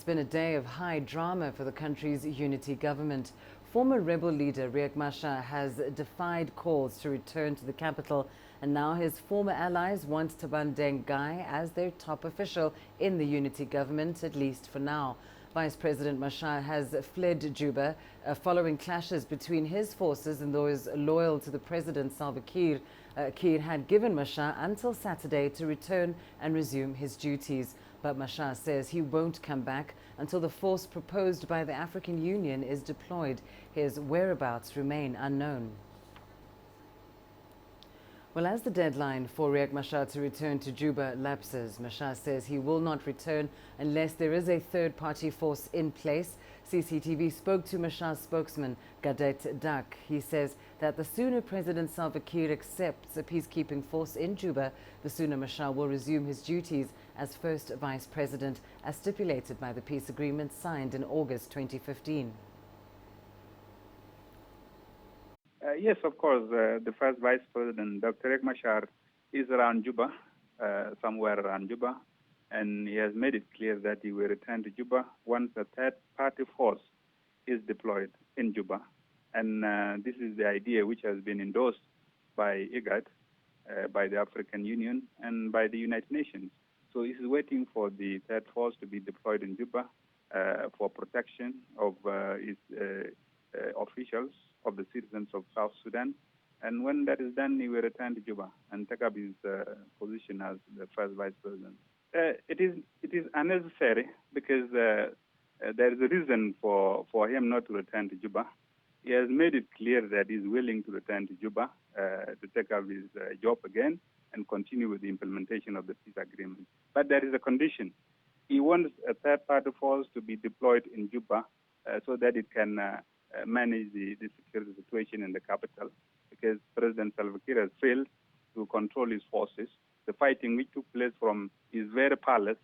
It's been a day of high drama for the country's unity government. Former rebel leader Riek Machar has defied calls to return to the capital, and now his former allies want Taban Deng Gai as their top official in the unity government, at least for now. Vice President Machar has fled Juba following clashes between his forces and those loyal to the president, Salva Kiir. Kiir had given Machar until Saturday to return and resume his duties. But Machar says he won't come back until the force proposed by the African Union is deployed. His whereabouts remain unknown. Well, as the deadline for Riek Machar to return to Juba lapses, Machar says he will not return unless there is a third-party force in place. CCTV spoke to Machar's spokesman, Gadet Dak. He says that the sooner President Salva Kiir accepts a peacekeeping force in Juba, the sooner Machar will resume his duties as first vice president, as stipulated by the peace agreement signed in August 2015. Yes, of course. The first Vice President, Dr. Riek Machar, is around Juba, somewhere around Juba, and he has made it clear that he will return to Juba once a third-party force is deployed in Juba. And this is the idea which has been endorsed by IGAD, by the African Union, and by the United Nations. So he's waiting for the third force to be deployed in Juba for protection of his officials, of the citizens of South Sudan. And when that is done, he will return to Juba and take up his position as the first vice president. It is unnecessary because there is a reason for him not to return to Juba. He has made it clear that he's willing to return to Juba to take up his job again and continue with the implementation of the peace agreement. But there is a condition. He wants a third-party force to be deployed in Juba so that it can manage the security situation in the capital, because President Salva Kiir has failed to control his forces. The fighting which took place from his very palace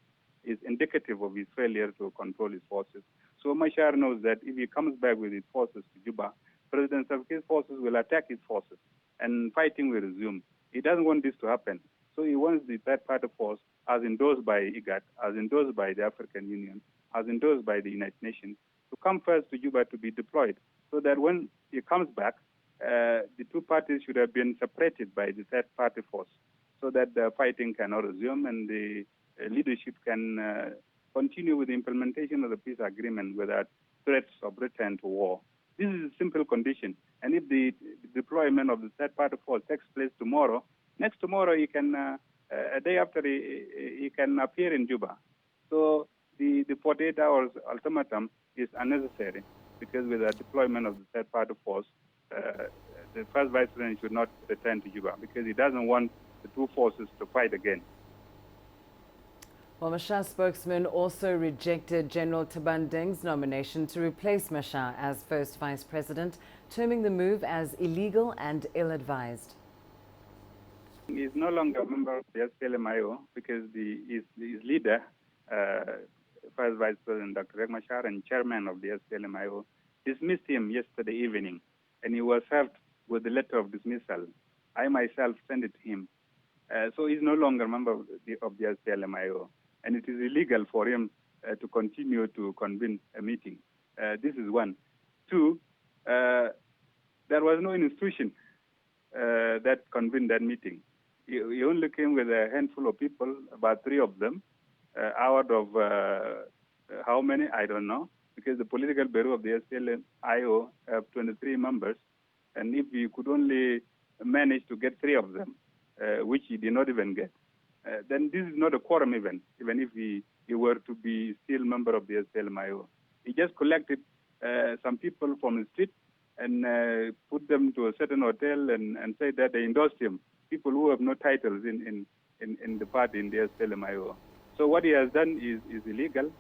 is indicative of his failure to control his forces. So Machar knows that if he comes back with his forces to Juba, President Salva Kiir's forces will attack his forces and fighting will resume. He doesn't want this to happen. So he wants the third-party force, as endorsed by IGAD, as endorsed by the African Union, as endorsed by the United Nations, to come first to Juba to be deployed, so that when he comes back, the two parties should have been separated by the third-party force, so that the fighting cannot resume and the leadership can continue with the implementation of the peace agreement without threats of return to war. This is a simple condition. And if the deployment of the third-party force takes place tomorrow, next tomorrow he can, a day after he can appear in Juba. So the 48 hours ultimatum is unnecessary, because with the deployment of the third-party force, the first vice president should not return to Juba, because he doesn't want the two forces to fight again. Well, Machar's spokesman also rejected General Taban Deng's nomination to replace Machar as first vice president, terming the move as illegal and ill-advised. He is no longer a member of the SPLM-IO because his leader, First Vice President Dr. Riek Machar, and chairman of the SPLM-IO, dismissed him yesterday evening, and he was served with a letter of dismissal. I myself sent it to him. So he's no longer a member of the SPLM-IO, and it is illegal for him to continue to convene a meeting. This is one. Two, there was no institution that convened that meeting. He only came with a handful of people, about 3 of them, out of how many, I don't know, because the political bureau of the SPLM-IO have 23 members, and if you could only manage to get 3 of them, which he did not even get, then this is not a quorum even if he were to be still member of the SPLM-IO. He just collected some people from the street and put them to a certain hotel and said that they endorsed him, people who have no titles in the party, in the SPLM-IO. So what he has done is illegal.